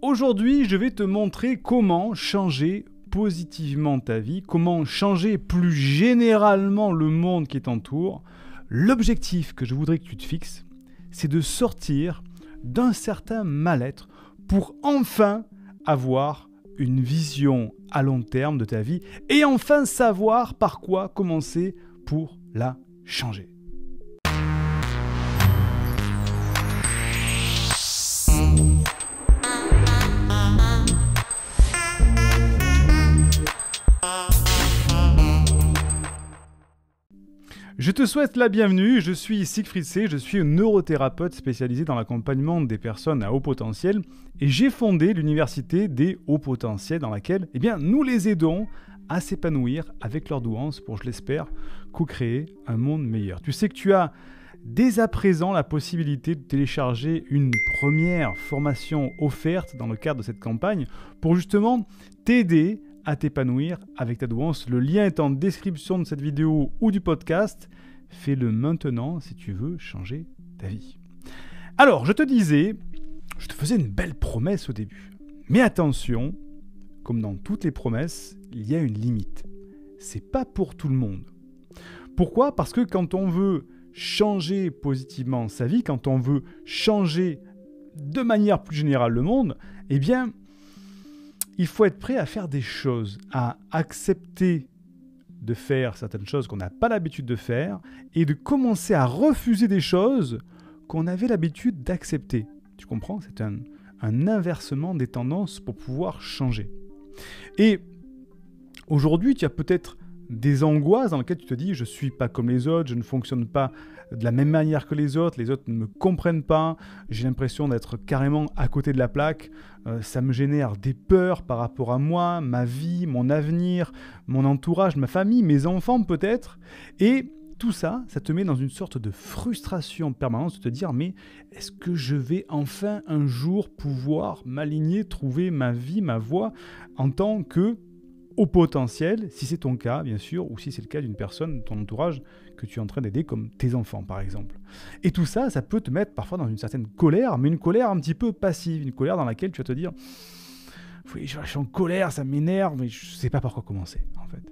Aujourd'hui, je vais te montrer comment changer positivement ta vie, comment changer plus généralement le monde qui t'entoure. L'objectif que je voudrais que tu te fixes, c'est de sortir d'un certain mal-être pour enfin avoir une vision à long terme de ta vie et enfin savoir par quoi commencer pour la changer. Je te souhaite la bienvenue, je suis Siegfried C, je suis neurothérapeute spécialisé dans l'accompagnement des personnes à haut potentiel et j'ai fondé l'université des hauts potentiels dans laquelle nous les aidons à s'épanouir avec leur douance pour, je l'espère, co-créer un monde meilleur. Tu sais que tu as dès à présent la possibilité de télécharger une première formation offerte dans le cadre de cette campagne pour justement t'aider à t'épanouir avec ta douance. Le lien est en description de cette vidéo ou du podcast. Fais-le maintenant si tu veux changer ta vie. Alors, je te disais, je te faisais une belle promesse au début. Mais attention, comme dans toutes les promesses, il y a une limite. C'est pas pour tout le monde. Pourquoi ? Parce que quand on veut changer positivement sa vie, quand on veut changer de manière plus générale le monde, il faut être prêt à faire des choses, à accepter de faire certaines choses qu'on n'a pas l'habitude de faire et de commencer à refuser des choses qu'on avait l'habitude d'accepter. Tu comprends ? C'est un inversement des tendances pour pouvoir changer. Et aujourd'hui, tu as peut-être des angoisses dans lesquelles tu te dis « je ne suis pas comme les autres, je ne fonctionne pas de la même manière que les autres ne me comprennent pas, j'ai l'impression d'être carrément à côté de la plaque, ça me génère des peurs par rapport à moi, ma vie, mon avenir, mon entourage, ma famille, mes enfants peut-être. » Et tout ça, ça te met dans une sorte de frustration permanente de te dire « mais est-ce que je vais enfin un jour pouvoir m'aligner, trouver ma vie, ma voie en tant que haut potentiel, si c'est ton cas, bien sûr, ou si c'est le cas d'une personne de ton entourage que tu es en train d'aider, comme tes enfants, par exemple. » Et tout ça, ça peut te mettre parfois dans une certaine colère, mais une colère un petit peu passive, une colère dans laquelle tu vas te dire « oui, je suis en colère, ça m'énerve, mais je ne sais pas par quoi commencer, en fait. »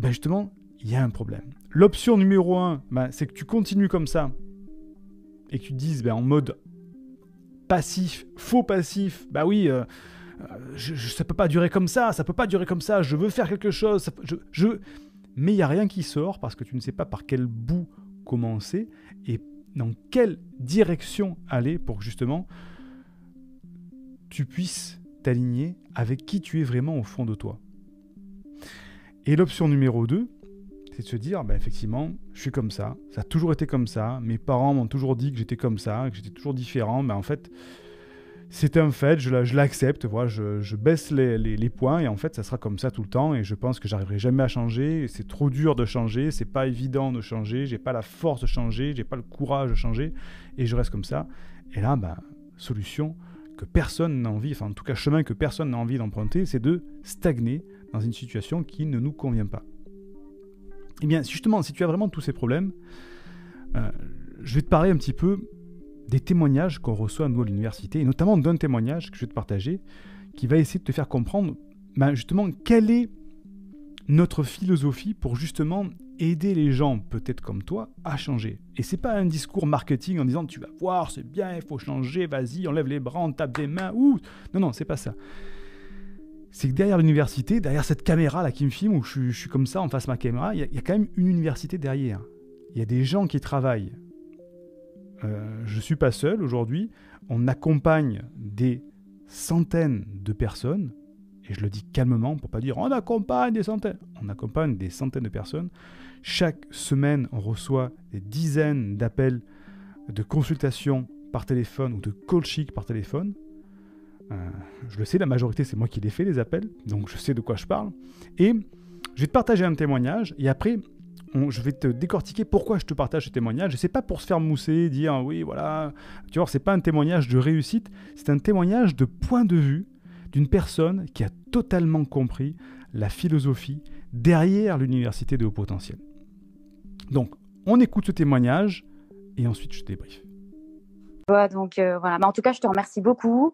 Justement, il y a un problème. L'option numéro 1, c'est que tu continues comme ça et que tu te dises en mode passif, faux passif, ça peut pas durer comme ça, je veux faire quelque chose, mais il n'y a rien qui sort parce que tu ne sais pas par quel bout commencer et dans quelle direction aller pour que justement tu puisses t'aligner avec qui tu es vraiment au fond de toi. Et l'option numéro 2, c'est de se dire, effectivement, je suis comme ça a toujours été comme ça, mes parents m'ont toujours dit que j'étais comme ça, que j'étais toujours différent, mais en fait, c'est un fait, je l'accepte, voilà, je baisse les points et en fait ça sera comme ça tout le temps et je pense que j'arriverai jamais à changer, c'est trop dur de changer, c'est pas évident de changer, j'ai pas la force de changer, j'ai pas le courage de changer et je reste comme ça. Et là, solution que personne n'a envie, en tout cas chemin que personne n'a envie d'emprunter, c'est de stagner dans une situation qui ne nous convient pas. Eh bien, justement, si tu as vraiment tous ces problèmes, je vais te parler un petit peu des témoignages qu'on reçoit nous à l'université, et notamment d'un témoignage que je vais te partager, qui va essayer de te faire comprendre justement quelle est notre philosophie pour justement aider les gens, peut-être comme toi, à changer. Et c'est pas un discours marketing en disant « tu vas voir, c'est bien, il faut changer, vas-y, on lève les bras, on tape des mains, ouh !» Non, c'est pas ça. C'est que derrière l'université, derrière cette caméra là qui me filme, où je suis comme ça en face de ma caméra, il y a quand même une université derrière. Il y a des gens qui travaillent. Je ne suis pas seul aujourd'hui, on accompagne des centaines de personnes, et je le dis calmement pour ne pas dire on accompagne des centaines de personnes. Chaque semaine, on reçoit des dizaines d'appels de consultation par téléphone ou de coaching par téléphone. Je le sais, la majorité, c'est moi qui les fais, les appels, donc je sais de quoi je parle. Et je vais te partager un témoignage, et après, je vais te décortiquer pourquoi je te partage ce témoignage. Et c'est pas pour se faire mousser, dire oui, voilà. Tu vois, c'est pas un témoignage de réussite, c'est un témoignage de point de vue d'une personne qui a totalement compris la philosophie derrière l'université de haut potentiel. Donc, on écoute ce témoignage et ensuite je débriefe. vois, donc voilà. Mais en tout cas, je te remercie beaucoup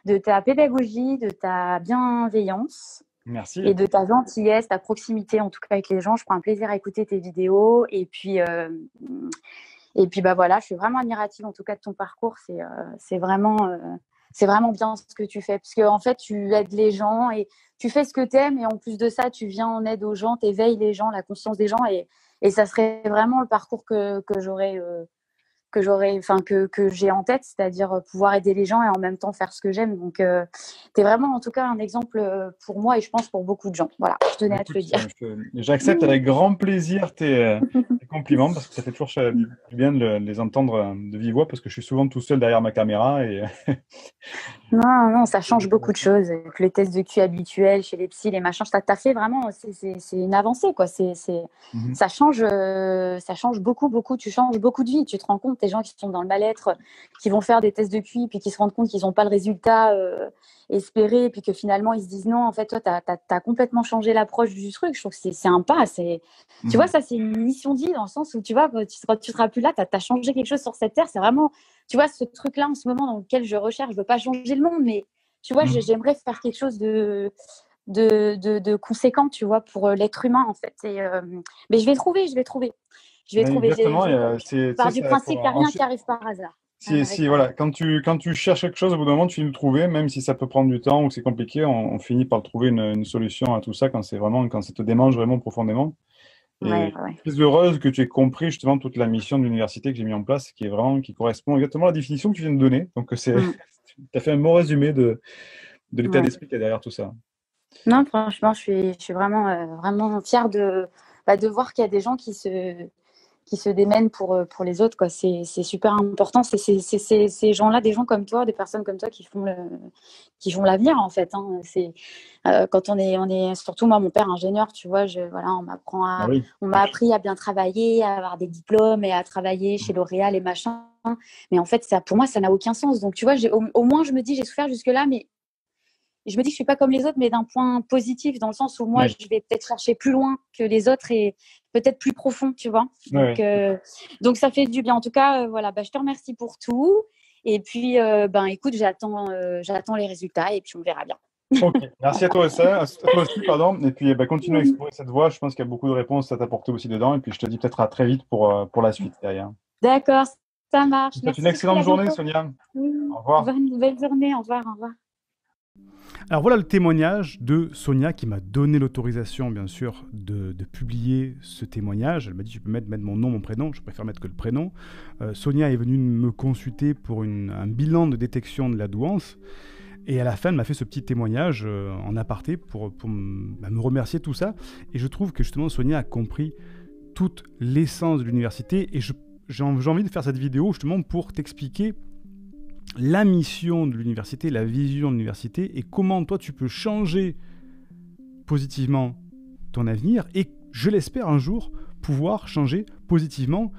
de ta pédagogie, de ta bienveillance Merci. et de ta gentillesse, ta proximité en tout cas avec les gens. Je prends un plaisir à écouter tes vidéos et puis bah voilà, je suis vraiment admirative en tout cas de ton parcours. C'est vraiment bien ce que tu fais parce que en fait, tu aides les gens et tu fais ce que tu aimes et en plus de ça, tu viens en aide aux gens, tu éveilles les gens, la conscience des gens et ça serait vraiment le parcours que j'ai en tête, c'est-à-dire pouvoir aider les gens et en même temps faire ce que j'aime. Donc, tu es vraiment, en tout cas, un exemple pour moi et je pense pour beaucoup de gens. Voilà, je tenais à te Écoute, le dire. j'accepte avec grand plaisir tes compliments parce que ça fait toujours du bien de les entendre de vive voix parce que je suis souvent tout seul derrière ma caméra et Non, non, ça change beaucoup de choses. Avec les tests de QI habituels chez les psys, les machins, t'as fait vraiment, c'est une avancée, quoi. Mhm. Ça change beaucoup, beaucoup. Tu changes beaucoup de vie. Tu te rends compte, des gens qui sont dans le mal-être, qui vont faire des tests de QI, puis qui se rendent compte qu'ils n'ont pas le résultat espéré, puis que finalement, ils se disent non, en fait, toi, t'as complètement changé l'approche du truc. Je trouve que c'est un pas. Tu vois, ça, c'est une mission de vie dans le sens où, tu vois, quand tu seras plus là, t'as changé quelque chose sur cette terre. C'est vraiment, tu vois, ce truc-là en ce moment dans lequel je recherche, je veux pas changer le monde, mais tu vois, Mhm. j'aimerais faire quelque chose de conséquent, tu vois, pour l'être humain, en fait. Mais je vais trouver, je vais trouver. Je vais Mais trouver. exactement, Je pars du principe qu'il n'y a rien qui arrive par hasard. Rien n'arrive par voilà, hasard. quand tu cherches quelque chose, au bout d'un moment, tu finis de le trouver, même si ça peut prendre du temps ou que c'est compliqué, on finit par trouver une solution à tout ça quand ça te démange vraiment profondément. Et Ouais, je ouais, ouais. suis très heureuse que tu aies compris justement toute la mission de l'université que j'ai mis en place, qui correspond exactement à la définition que tu viens de donner. Donc, Mm, tu as fait un bon résumé de l'état ouais. d'esprit qu'il y a derrière tout ça. Non, franchement, je suis vraiment, vraiment fière de voir qu'il y a des gens qui se démènent pour les autres, quoi. C'est super important. C'est ces gens-là, des gens comme toi, des personnes comme toi qui font l'avenir, en fait. Hein. Quand on est, surtout moi, mon père ingénieur, tu vois, voilà, Ah oui. on m'a appris à bien travailler, à avoir des diplômes et à travailler chez L'Oréal et machin. Mais en fait, pour moi, ça n'a aucun sens. Donc, tu vois, au moins, je me dis, j'ai souffert jusque-là, mais je me dis que je suis pas comme les autres, mais d'un point positif, dans le sens où moi, Oui, je vais peut-être chercher plus loin que les autres et peut-être plus profond, tu vois. oui, oui. Donc ça fait du bien. En tout cas, voilà, bah, je te remercie pour tout. Et puis, ben, écoute, j'attends les résultats et puis on verra bien. Ok, merci à toi aussi, pardon. Et puis, continue à explorer cette voie. Je pense qu'il y a beaucoup de réponses à t'apporter aussi dedans. Et puis, je te dis peut-être à très vite pour la suite derrière. D'accord, ça Je marche. te souhaite une Merci, excellente à journée, bientôt. Sonia. Oui. Au revoir. Belle journée, au revoir, au revoir. Alors voilà le témoignage de Sonia qui m'a donné l'autorisation, bien sûr, de publier ce témoignage. Elle m'a dit, tu peux mettre mon nom, mon prénom. Je préfère mettre que le prénom. Sonia est venue me consulter pour un bilan de détection de la douance. Et à la fin, elle m'a fait ce petit témoignage en aparté pour me remercier de tout ça. Et je trouve que justement, Sonia a compris toute l'essence de l'université. Et j'ai envie de faire cette vidéo justement pour t'expliquer la mission de l'université, la vision de l'université et comment toi tu peux changer positivement ton avenir et, je l'espère un jour, pouvoir changer positivement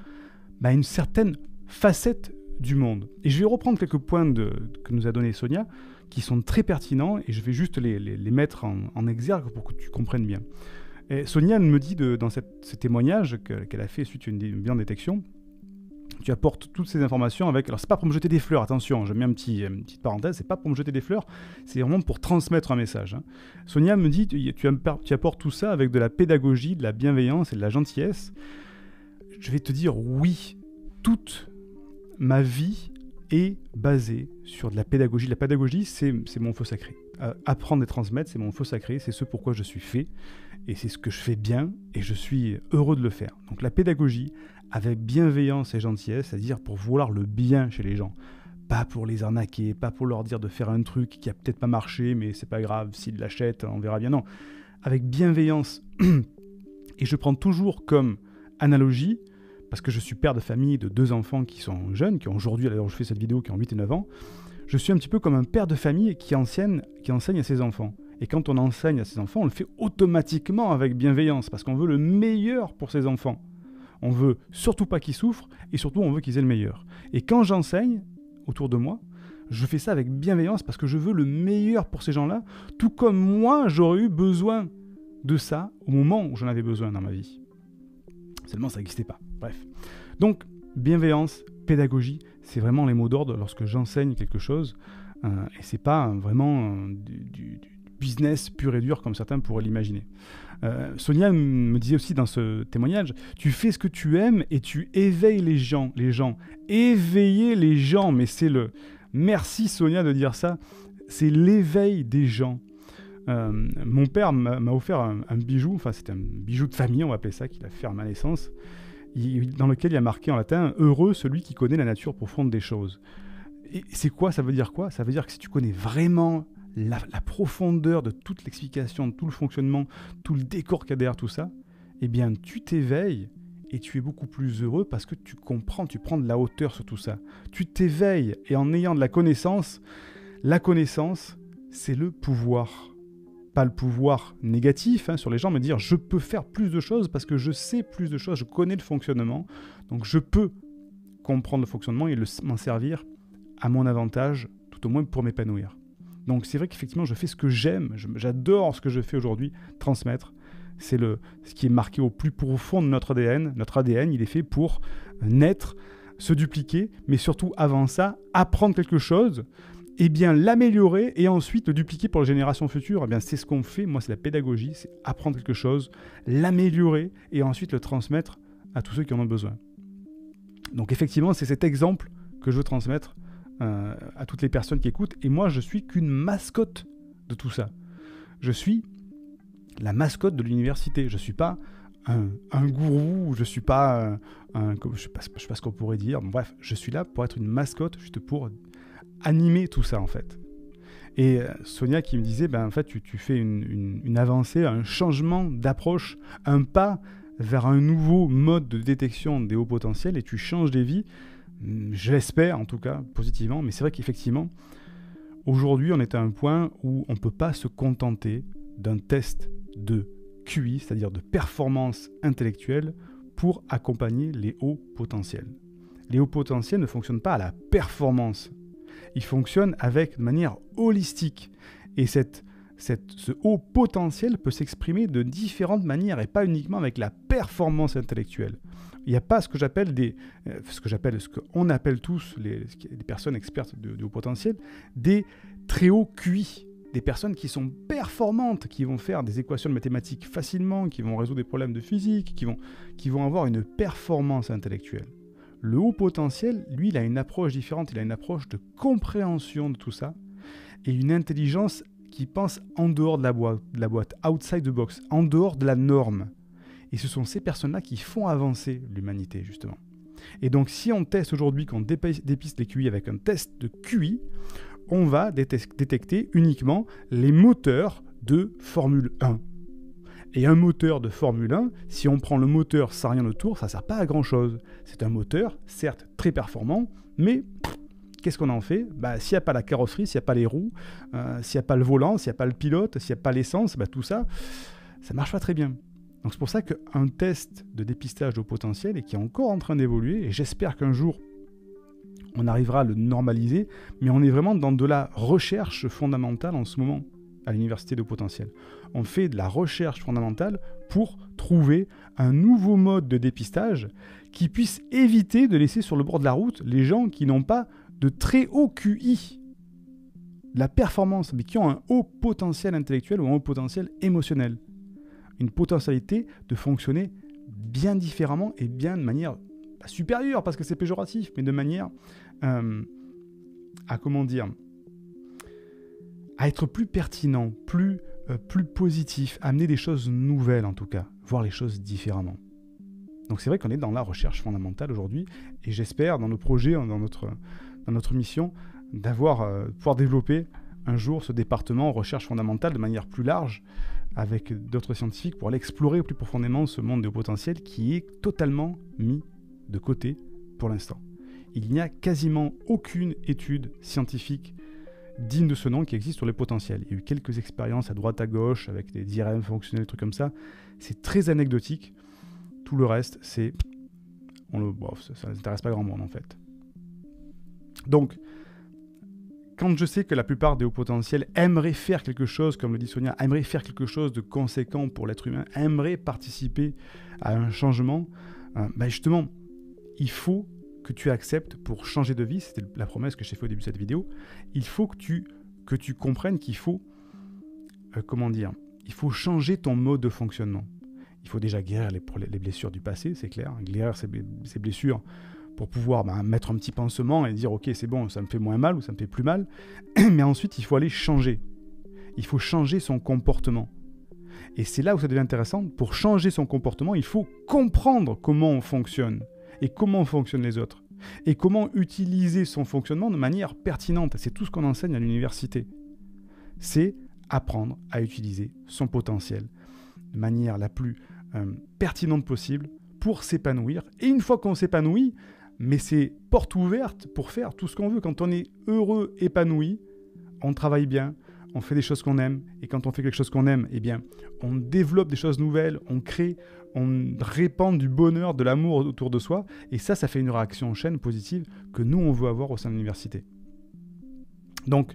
une certaine facette du monde. Et je vais reprendre quelques points que nous a donné Sonia qui sont très pertinents et je vais juste les mettre en exergue pour que tu comprennes bien. Et Sonia me dit dans ce témoignage qu'elle a fait suite à une bilan de détection, tu apportes toutes ces informations avec... Alors, c'est pas pour me jeter des fleurs, attention, je mets une petite parenthèse, c'est pas pour me jeter des fleurs, c'est vraiment pour transmettre un message. Hein. Sonia me dit, tu apportes tout ça avec de la pédagogie, de la bienveillance et de la gentillesse. Je vais te dire oui, toute ma vie est basée sur de la pédagogie. La pédagogie, c'est mon feu sacré. Apprendre et transmettre, c'est mon feu sacré, c'est ce pourquoi je suis fait, et c'est ce que je fais bien, et je suis heureux de le faire. Donc la pédagogie, avec bienveillance et gentillesse, c'est-à-dire pour vouloir le bien chez les gens. Pas pour les arnaquer, pas pour leur dire de faire un truc qui a peut-être pas marché, mais c'est pas grave, s'ils l'achètent, on verra bien. Non, avec bienveillance. Et je prends toujours comme analogie, parce que je suis père de famille de 2 enfants qui sont jeunes, qui ont aujourd'hui, à l'heure où je fais cette vidéo, qui ont 8 et 9 ans, je suis un petit peu comme un père de famille qui enseigne à ses enfants. Et quand on enseigne à ses enfants, on le fait automatiquement avec bienveillance, parce qu'on veut le meilleur pour ses enfants. On veut surtout pas qu'ils souffrent, et surtout on veut qu'ils aient le meilleur. Et quand j'enseigne autour de moi, je fais ça avec bienveillance parce que je veux le meilleur pour ces gens-là, tout comme moi j'aurais eu besoin de ça au moment où j'en avais besoin dans ma vie. Seulement ça n'existait pas. Bref. Donc, bienveillance, pédagogie, C'est vraiment les mots d'ordre lorsque j'enseigne quelque chose. Et c'est pas vraiment du business pur et dur comme certains pourraient l'imaginer. Sonia me disait aussi dans ce témoignage, tu fais ce que tu aimes et tu éveilles les gens. Éveiller les gens, mais c'est le... Merci Sonia de dire ça. C'est l'éveil des gens. Mon père m'a offert un bijou, enfin c'est un bijou de famille, on va appeler ça, qu'il a fait à ma naissance, dans lequel il y a marqué en latin « Heureux celui qui connaît la nature profonde des choses ». Et c'est quoi? Ça veut dire quoi? Ça veut dire que si tu connais vraiment la profondeur de toute l'explication, de tout le fonctionnement, tout le décor qu'il y a derrière tout ça, eh bien tu t'éveilles et tu es beaucoup plus heureux parce que tu comprends, tu prends de la hauteur sur tout ça. Tu t'éveilles et en ayant de la connaissance, c'est le pouvoir. Pas le pouvoir négatif sur les gens, mais dire je peux faire plus de choses parce que je sais plus de choses, je connais le fonctionnement, donc je peux comprendre le fonctionnement et m'en servir à mon avantage, tout au moins pour m'épanouir. Donc c'est vrai qu'effectivement je fais ce que j'aime, j'adore ce que je fais aujourd'hui, transmettre. C'est ce qui est marqué au plus profond de notre ADN. Notre ADN, il est fait pour naître, se dupliquer, mais surtout avant ça, apprendre quelque chose, et bien l'améliorer et ensuite le dupliquer pour les générations futures. Eh bien c'est ce qu'on fait, moi c'est la pédagogie, c'est apprendre quelque chose, l'améliorer et ensuite le transmettre à tous ceux qui en ont besoin. Donc effectivement c'est cet exemple que je veux transmettre à toutes les personnes qui écoutent, et moi je suis qu'une mascotte de tout ça. Je suis la mascotte de l'université, je ne suis pas un gourou, je ne suis pas je sais pas ce qu'on pourrait dire, bref, je suis là pour être une mascotte, juste pour animer tout ça en fait. Et Sonia qui me disait, en fait tu fais une avancée, un changement d'approche, un pas vers un nouveau mode de détection des hauts potentiels et tu changes des vies, je l'espère en tout cas positivement, mais c'est vrai qu'effectivement aujourd'hui on est à un point où on ne peut pas se contenter d'un test de QI, c'est-à-dire de performance intellectuelle pour accompagner les hauts potentiels. Les hauts potentiels ne fonctionnent pas à la performance. Il fonctionne de manière holistique. Et ce haut potentiel peut s'exprimer de différentes manières et pas uniquement avec la performance intellectuelle. Il n'y a pas ce qu'on appelle tous, les personnes expertes de haut potentiel, des très hauts QI. Des personnes qui sont performantes, qui vont faire des équations de mathématiques facilement, qui vont résoudre des problèmes de physique, qui vont avoir une performance intellectuelle. Le haut potentiel, lui, il a une approche différente, il a une approche de compréhension de tout ça, et une intelligence qui pense en dehors de la boîte, outside the box, en dehors de la norme. Et ce sont ces personnes-là qui font avancer l'humanité, justement. Et donc, si on teste aujourd'hui, qu'on dépiste les QI avec un test de QI, on va détecter uniquement les moteurs de Formule 1. Et un moteur de Formule 1, si on prend le moteur sans rien autour, ça ne sert pas à grand-chose. C'est un moteur, certes, très performant, mais qu'est-ce qu'on en fait? S'il n'y a pas la carrosserie, s'il n'y a pas les roues, s'il n'y a pas le volant, s'il n'y a pas le pilote, s'il n'y a pas l'essence, tout ça, ça ne marche pas très bien. Donc c'est pour ça qu'un test de dépistage de haut potentiel, et qui est encore en train d'évoluer, et j'espère qu'un jour, on arrivera à le normaliser, mais on est vraiment dans de la recherche fondamentale en ce moment à l'université de haut potentiel. On fait de la recherche fondamentale pour trouver un nouveau mode de dépistage qui puisse éviter de laisser sur le bord de la route les gens qui n'ont pas de très haut QI, de la performance, mais qui ont un haut potentiel intellectuel ou un haut potentiel émotionnel. Une potentialité de fonctionner bien différemment et bien de manière supérieure, parce que c'est péjoratif, mais de manière à être plus pertinent, plus positif, amener des choses nouvelles en tout cas, voir les choses différemment. Donc c'est vrai qu'on est dans la recherche fondamentale aujourd'hui, et j'espère dans nos projets, dans notre mission, pouvoir développer un jour ce département recherche fondamentale de manière plus large, avec d'autres scientifiques, pour aller explorer plus profondément ce monde des hauts potentiels qui est totalement mis de côté pour l'instant. Il n'y a quasiment aucune étude scientifique digne de ce nom qui existe sur les potentiels. Il y a eu quelques expériences à droite à gauche avec des diagrammes fonctionnels, des trucs comme ça. C'est très anecdotique. Tout le reste, ça n'intéresse pas grand monde en fait. Donc, quand je sais que la plupart des hauts potentiels aimeraient faire quelque chose, comme le dit Sonia, aimeraient faire quelque chose de conséquent pour l'être humain, aimeraient participer à un changement, justement, il faut que tu acceptes pour changer de vie, c'était la promesse que j'ai fait au début de cette vidéo, il faut que tu comprennes qu'il faut, il faut changer ton mode de fonctionnement. Il faut déjà guérir les blessures du passé, c'est clair, guérir ces blessures pour pouvoir mettre un petit pansement et dire ok c'est bon, ça me fait moins mal ou ça me fait plus mal, mais ensuite il faut aller changer. Il faut changer son comportement. Et c'est là où ça devient intéressant. Pour changer son comportement, il faut comprendre comment on fonctionne et comment fonctionnent les autres et comment utiliser son fonctionnement de manière pertinente. C'est tout ce qu'on enseigne à l'université. C'est apprendre à utiliser son potentiel de manière la plus pertinente possible pour s'épanouir. Et une fois qu'on s'épanouit, mais c'est porte ouverte pour faire tout ce qu'on veut. Quand on est heureux, épanoui, on travaille bien, on fait des choses qu'on aime. Et quand on fait quelque chose qu'on aime, eh bien, on développe des choses nouvelles, on crée, on répand du bonheur, de l'amour autour de soi. Et ça fait une réaction en chaîne positive que nous, on veut avoir au sein de l'université. Donc,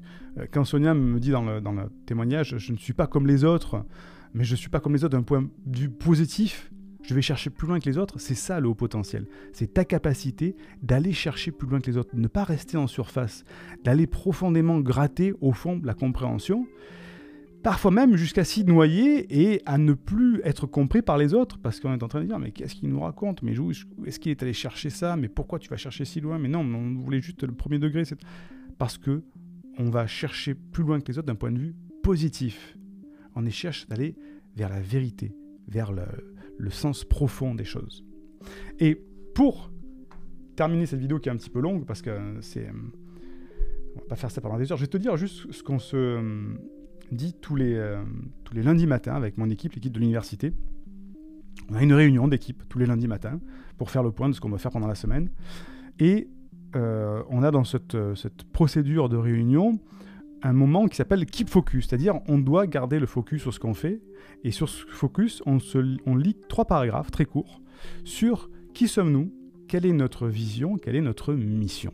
quand Sonia me dit dans le témoignage, je ne suis pas comme les autres, mais je ne suis pas comme les autres d'un point de vue positif, je vais chercher plus loin que les autres, c'est ça le haut potentiel. C'est ta capacité d'aller chercher plus loin que les autres, de ne pas rester en surface, d'aller profondément gratter au fond de la compréhension, parfois même jusqu'à s'y noyer et à ne plus être compris par les autres, parce qu'on est en train de dire, mais qu'est-ce qu'il nous raconte? Mais où est-ce qu'il est allé chercher ça? Mais pourquoi tu vas chercher si loin? Mais non, on voulait juste le premier degré. Parce que on va chercher plus loin que les autres d'un point de vue positif. On cherche d'aller vers la vérité, vers le sens profond des choses. Et pour terminer cette vidéo qui est un petit peu longue, parce que on va pas faire ça pendant des heures, je vais te dire juste ce qu'on se dit tous les lundis matins avec mon équipe, l'équipe de l'université. On a une réunion d'équipe tous les lundis matins pour faire le point de ce qu'on va faire pendant la semaine. Et on a dans cette procédure de réunion un moment qui s'appelle Keep Focus, c'est-à-dire on doit garder le focus sur ce qu'on fait, et sur ce focus, on lit 3 paragraphes très courts sur qui sommes-nous, quelle est notre vision, quelle est notre mission.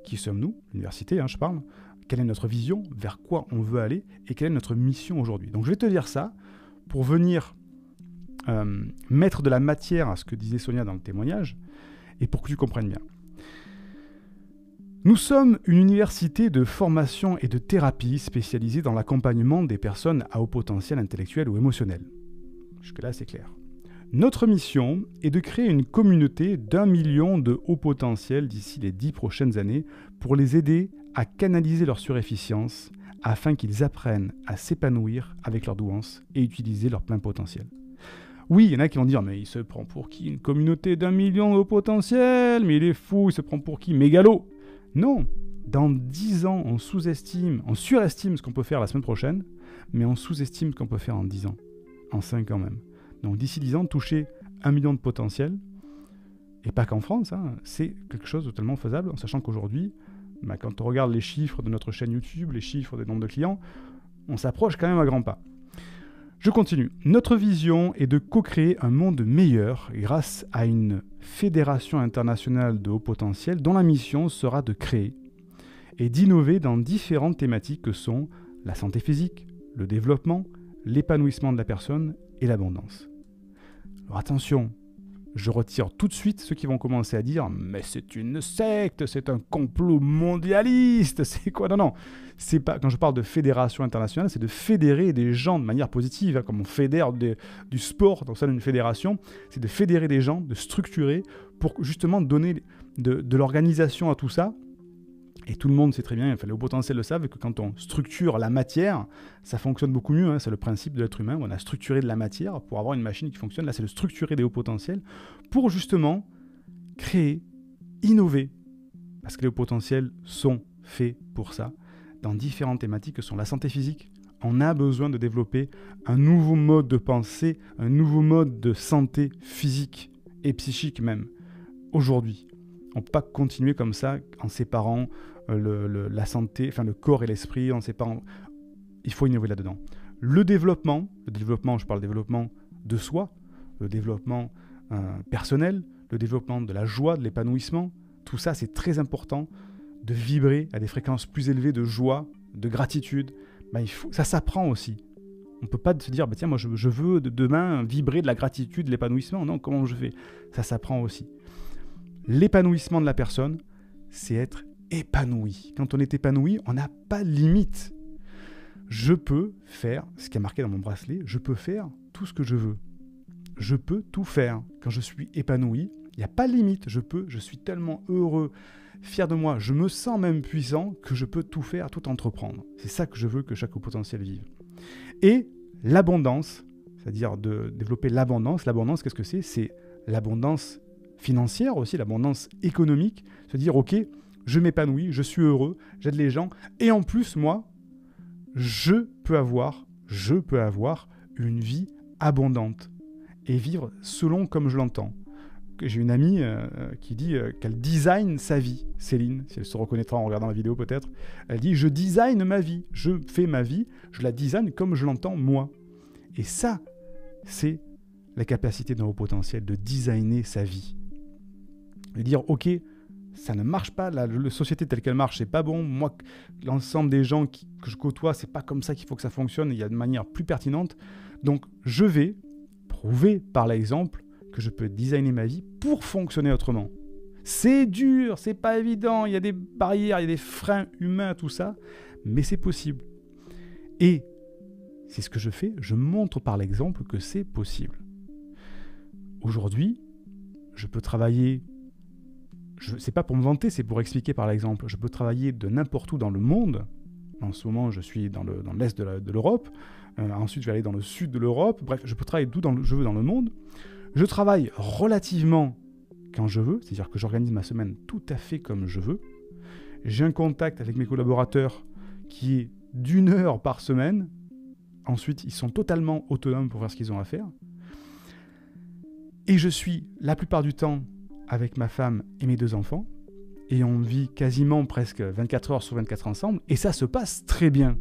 Qui sommes-nous, l'université, je parle, quelle est notre vision, vers quoi on veut aller, et quelle est notre mission aujourd'hui. Donc je vais te lire ça pour venir mettre de la matière à ce que disait Sonia dans le témoignage, et pour que tu comprennes bien. Nous sommes une université de formation et de thérapie spécialisée dans l'accompagnement des personnes à haut potentiel intellectuel ou émotionnel. Jusque-là, c'est clair. Notre mission est de créer une communauté d'1 million de hauts potentiels d'ici les 10 prochaines années pour les aider à canaliser leur surefficience afin qu'ils apprennent à s'épanouir avec leur douance et utiliser leur plein potentiel. Oui, il y en a qui vont dire, mais il se prend pour qui? Une communauté d'1 million de hauts potentiels? Mais il est fou, il se prend pour qui? Mégalo! Non, dans 10 ans, on surestime ce qu'on peut faire la semaine prochaine, mais on sous-estime ce qu'on peut faire en 10 ans, en 5 ans même. Donc d'ici 10 ans, toucher 1 million de potentiel, et pas qu'en France, c'est quelque chose de totalement faisable, en sachant qu'aujourd'hui, quand on regarde les chiffres de notre chaîne YouTube, les chiffres des nombres de clients, on s'approche quand même à grands pas. Je continue. Notre vision est de co-créer un monde meilleur grâce à une fédération internationale de haut potentiel dont la mission sera de créer et d'innover dans différentes thématiques que sont la santé physique, le développement, l'épanouissement de la personne et l'abondance. Alors attention, je retire tout de suite ceux qui vont commencer à dire « Mais c'est une secte, c'est un complot mondialiste, c'est quoi ?» Non, c'est pas, quand je parle de fédération internationale, c'est de fédérer des gens de manière positive, comme on fédère du sport dans une fédération, c'est de fédérer des gens, de structurer pour justement donner de l'organisation à tout ça. Et tout le monde sait très bien, les hauts potentiels le savent, que quand on structure la matière, ça fonctionne beaucoup mieux. C'est le principe de l'être humain. On a structuré de la matière pour avoir une machine qui fonctionne. Là, c'est de structurer des hauts potentiels pour justement créer, innover. Parce que les hauts potentiels sont faits pour ça, dans différentes thématiques que sont la santé physique. On a besoin de développer un nouveau mode de pensée, un nouveau mode de santé physique et psychique même, aujourd'hui. On ne peut pas continuer comme ça en séparant la santé, enfin le corps et l'esprit, en séparant. Il faut innover là-dedans. Le développement, je parle développement de soi, le développement personnel, le développement de la joie, de l'épanouissement, tout ça c'est très important de vibrer à des fréquences plus élevées de joie, de gratitude. Ça s'apprend aussi. On ne peut pas se dire, tiens, moi je veux demain vibrer de la gratitude, de l'épanouissement. Non, comment je fais? Ça s'apprend aussi. l'épanouissement de la personne, c'est être épanoui. Quand on est épanoui, on n'a pas de limite. Je peux faire, ce qui est marqué dans mon bracelet, je peux faire tout ce que je veux. Je peux tout faire. Quand je suis épanoui, il n'y a pas de limite. Je suis tellement heureux, fier de moi, je me sens même puissant que je peux tout faire, tout entreprendre. C'est ça que je veux que chaque haut potentiel vive. Et l'abondance, c'est-à-dire de développer l'abondance. L'abondance, qu'est-ce que c'est? C'est l'abondance financière aussi, l'abondance économique. Se dire, ok, je m'épanouis, je suis heureux, j'aide les gens. Et en plus, moi, je peux avoir une vie abondante et vivre selon comme je l'entends. J'ai une amie qui dit qu'elle design sa vie, Céline, si elle se reconnaîtra en regardant la vidéo peut-être. Elle dit, je design ma vie, je fais ma vie, je la design comme je l'entends moi. Et ça, c'est la capacité d'un haut potentiel de designer sa vie. De dire, ok, ça ne marche pas, la société telle qu'elle marche, c'est pas bon. Moi, l'ensemble des gens que je côtoie, c'est pas comme ça qu'il faut que ça fonctionne. Il y a de manière plus pertinente. Donc, je vais prouver par l'exemple que je peux designer ma vie pour fonctionner autrement. C'est dur, c'est pas évident. Il y a des barrières, il y a des freins humains, tout ça, mais c'est possible. Et c'est ce que je fais. Je montre par l'exemple que c'est possible. Aujourd'hui, je peux travailler. C'est pas pour me vanter, c'est pour expliquer par l'exemple. Je peux travailler de n'importe où dans le monde. En ce moment, je suis dans l'est de l'Europe. Ensuite, je vais aller dans le sud de l'Europe. Bref, je peux travailler d'où je veux dans le monde. Je travaille relativement quand je veux, c'est-à-dire que j'organise ma semaine tout à fait comme je veux. J'ai un contact avec mes collaborateurs qui est d'1 heure par semaine. Ensuite, ils sont totalement autonomes pour faire ce qu'ils ont à faire. Et je suis la plupart du temps avec ma femme et mes 2 enfants, et on vit quasiment presque 24 heures sur 24 ensemble, et ça se passe très bien.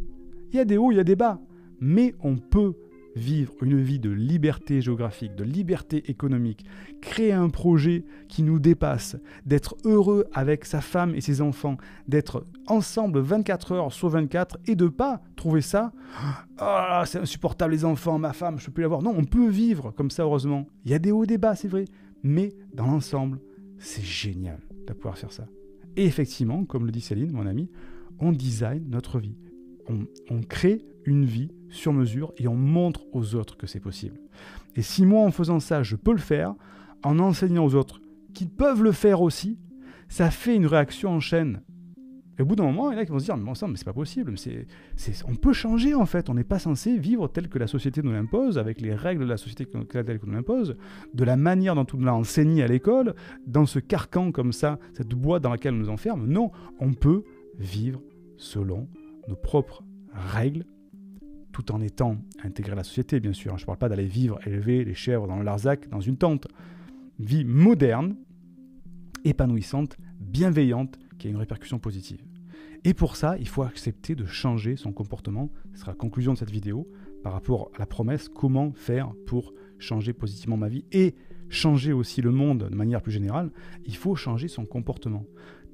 Il y a des hauts, il y a des bas, mais on peut vivre une vie de liberté géographique, de liberté économique, créer un projet qui nous dépasse, d'être heureux avec sa femme et ses enfants, d'être ensemble 24 heures sur 24, et de pas trouver ça « Ah, c'est insupportable les enfants, ma femme, je peux plus l'avoir ». Non, on peut vivre comme ça, heureusement. Il y a des hauts, des bas, c'est vrai. Mais dans l'ensemble, c'est génial de pouvoir faire ça. Et effectivement, comme le dit Céline, mon amie, on design notre vie. On crée une vie sur mesure et on montre aux autres que c'est possible. Et si moi, en faisant ça, je peux le faire, en enseignant aux autres qu'ils peuvent le faire aussi, ça fait une réaction en chaîne. Et au bout d'un moment, il y en a qui vont se dire « Mais bon sang, mais c'est pas possible. On peut changer en fait. On n'est pas censé vivre tel que la société nous l'impose, avec les règles de la société telle qu'on nous l'impose, de la manière dont on nous l'a enseigné à l'école, dans ce carcan comme ça, cette boîte dans laquelle on nous enferme. Non, on peut vivre selon nos propres règles, tout en étant intégré à la société, bien sûr. Je ne parle pas d'aller vivre, élever les chèvres dans le Larzac, dans une tente. Vie moderne, épanouissante, bienveillante, qui a une répercussion positive. Et pour ça, il faut accepter de changer son comportement. Ce sera la conclusion de cette vidéo par rapport à la promesse, comment faire pour changer positivement ma vie et changer aussi le monde de manière plus générale. Il faut changer son comportement.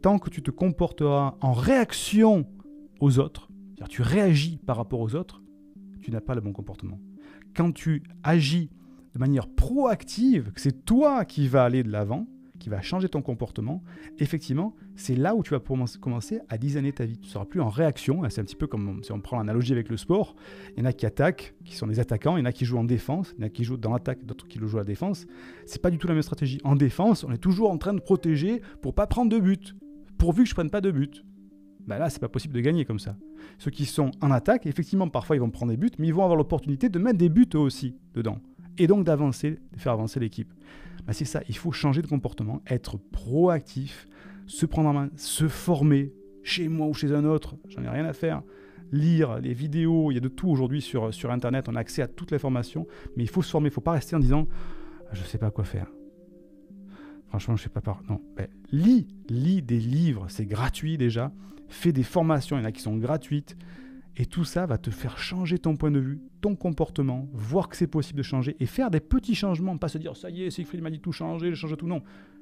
Tant que tu te comporteras en réaction aux autres, c'est-à-dire tu réagis par rapport aux autres, tu n'as pas le bon comportement. Quand tu agis de manière proactive, que c'est toi qui vas aller de l'avant, qui va changer ton comportement, effectivement, c'est là où tu vas commencer à designer ta vie. Tu ne seras plus en réaction. C'est un petit peu comme si on prend l'analogie avec le sport. Il y en a qui attaquent, qui sont des attaquants, il y en a qui jouent en défense, il y en a qui jouent dans l'attaque, d'autres qui jouent à la défense. C'est pas du tout la même stratégie. En défense, on est toujours en train de protéger pour pas prendre de but, pourvu que je prenne pas de but. Ben là, c'est pas possible de gagner comme ça. Ceux qui sont en attaque, effectivement, parfois ils vont prendre des buts, mais ils vont avoir l'opportunité de mettre des buts eux aussi dedans. Et donc d'avancer, de faire avancer l'équipe. Ben c'est ça, il faut changer de comportement, être proactif, se prendre en main, se former, chez moi ou chez un autre, j'en ai rien à faire. Lire les vidéos, il y a de tout aujourd'hui sur Internet, on a accès à toute l'information, mais il faut se former, il ne faut pas rester en disant « je ne sais pas quoi faire ». Franchement, je ne sais pas par... Non, ben, lis des livres, c'est gratuit déjà. Fais des formations, il y en a qui sont gratuites. Et tout ça va te faire changer ton point de vue, ton comportement, voir que c'est possible de changer et faire des petits changements. Pas se dire, ça y est, Siegfried m'a dit tout changer, je change tout. Non,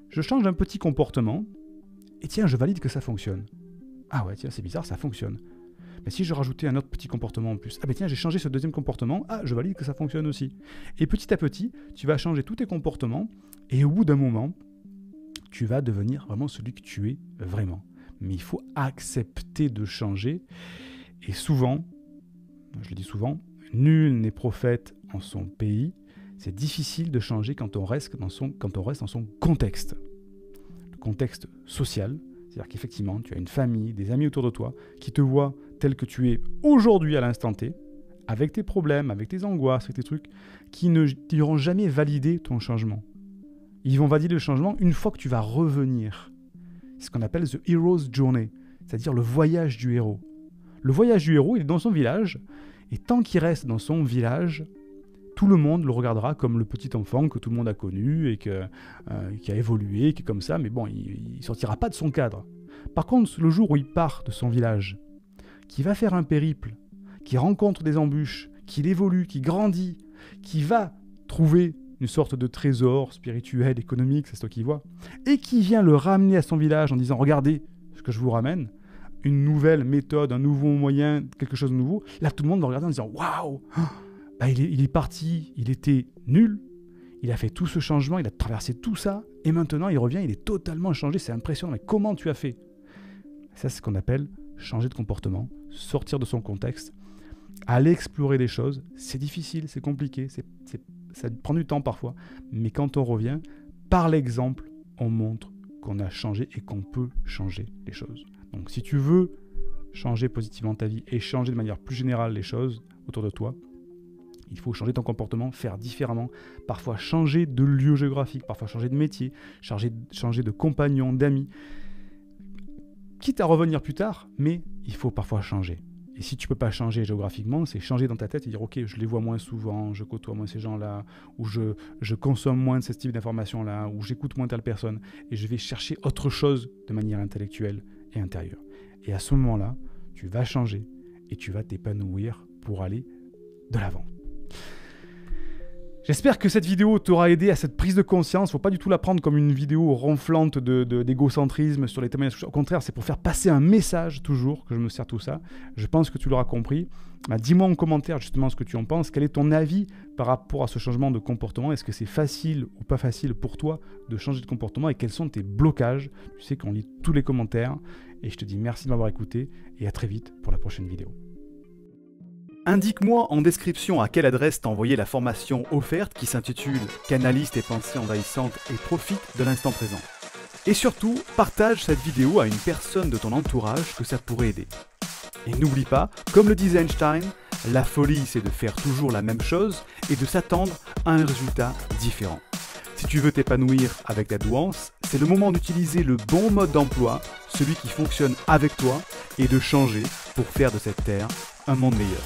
je change un petit comportement et tiens, je valide que ça fonctionne. Ah ouais, tiens, c'est bizarre, ça fonctionne. Mais si je rajoutais un autre petit comportement en plus, ah ben tiens, j'ai changé ce deuxième comportement, ah, je valide que ça fonctionne aussi. Et petit à petit, tu vas changer tous tes comportements et au bout d'un moment, tu vas devenir vraiment celui que tu es vraiment. Mais il faut accepter de changer. Et souvent, je le dis souvent, nul n'est prophète en son pays. C'est difficile de changer quand on reste dans son contexte. Le contexte social, c'est-à-dire qu'effectivement, tu as une famille, des amis autour de toi qui te voient tel que tu es aujourd'hui à l'instant T, avec tes problèmes, avec tes angoisses, avec tes trucs, qui ne t'iront jamais valider ton changement. Ils vont valider le changement une fois que tu vas revenir. C'est ce qu'on appelle the hero's journey, c'est-à-dire le voyage du héros. Le voyage du héros, il est dans son village, et tant qu'il reste dans son village, tout le monde le regardera comme le petit enfant que tout le monde a connu et qui a évolué, qui est comme ça, mais bon, il ne sortira pas de son cadre. Par contre, le jour où il part de son village, qui va faire un périple, qui rencontre des embûches, qui évolue, qui grandit, qui va trouver une sorte de trésor spirituel, économique, c'est toi qui vois, et qui vient le ramener à son village en disant « Regardez ce que je vous ramène », une nouvelle méthode, un nouveau moyen, quelque chose de nouveau, là tout le monde va regarder en disant « Waouh !» il est parti, il était nul, il a fait tout ce changement, il a traversé tout ça, et maintenant il revient, il est totalement changé, c'est impressionnant, mais comment tu as fait? Ça, c'est ce qu'on appelle changer de comportement, sortir de son contexte, aller explorer des choses. C'est difficile, c'est compliqué, ça prend du temps parfois, mais quand on revient, par l'exemple, on montre qu'on a changé et qu'on peut changer les choses. Donc si tu veux changer positivement ta vie et changer de manière plus générale les choses autour de toi, il faut changer ton comportement, faire différemment, parfois changer de lieu géographique, parfois changer de métier, changer de compagnon, d'amis, quitte à revenir plus tard, mais il faut parfois changer. Et si tu ne peux pas changer géographiquement, c'est changer dans ta tête et dire « Ok, je les vois moins souvent, je côtoie moins ces gens-là, ou je consomme moins de ce type d'informations-là, ou j'écoute moins telle personne, et je vais chercher autre chose de manière intellectuelle et intérieure. » Et à ce moment-là, tu vas changer et tu vas t'épanouir pour aller de l'avant. J'espère que cette vidéo t'aura aidé à cette prise de conscience. Il ne faut pas du tout la prendre comme une vidéo ronflante d'égocentrisme sur les témoignages. Au contraire, c'est pour faire passer un message toujours que je me sers tout ça. Je pense que tu l'auras compris. Dis-moi en commentaire justement ce que tu en penses. Quel est ton avis par rapport à ce changement de comportement? Est-ce que c'est facile ou pas facile pour toi de changer de comportement? Et quels sont tes blocages? Tu sais qu'on lit tous les commentaires. Et je te dis merci de m'avoir écouté et à très vite pour la prochaine vidéo. Indique-moi en description à quelle adresse t'as envoyé la formation offerte qui s'intitule « Canalise tes pensées envahissantes et profite de l'instant présent ». Et surtout, partage cette vidéo à une personne de ton entourage que ça pourrait aider. Et n'oublie pas, comme le disait Einstein, la folie c'est de faire toujours la même chose et de s'attendre à un résultat différent. Si tu veux t'épanouir avec la douance, c'est le moment d'utiliser le bon mode d'emploi, celui qui fonctionne avec toi, et de changer pour faire de cette terre un monde meilleur.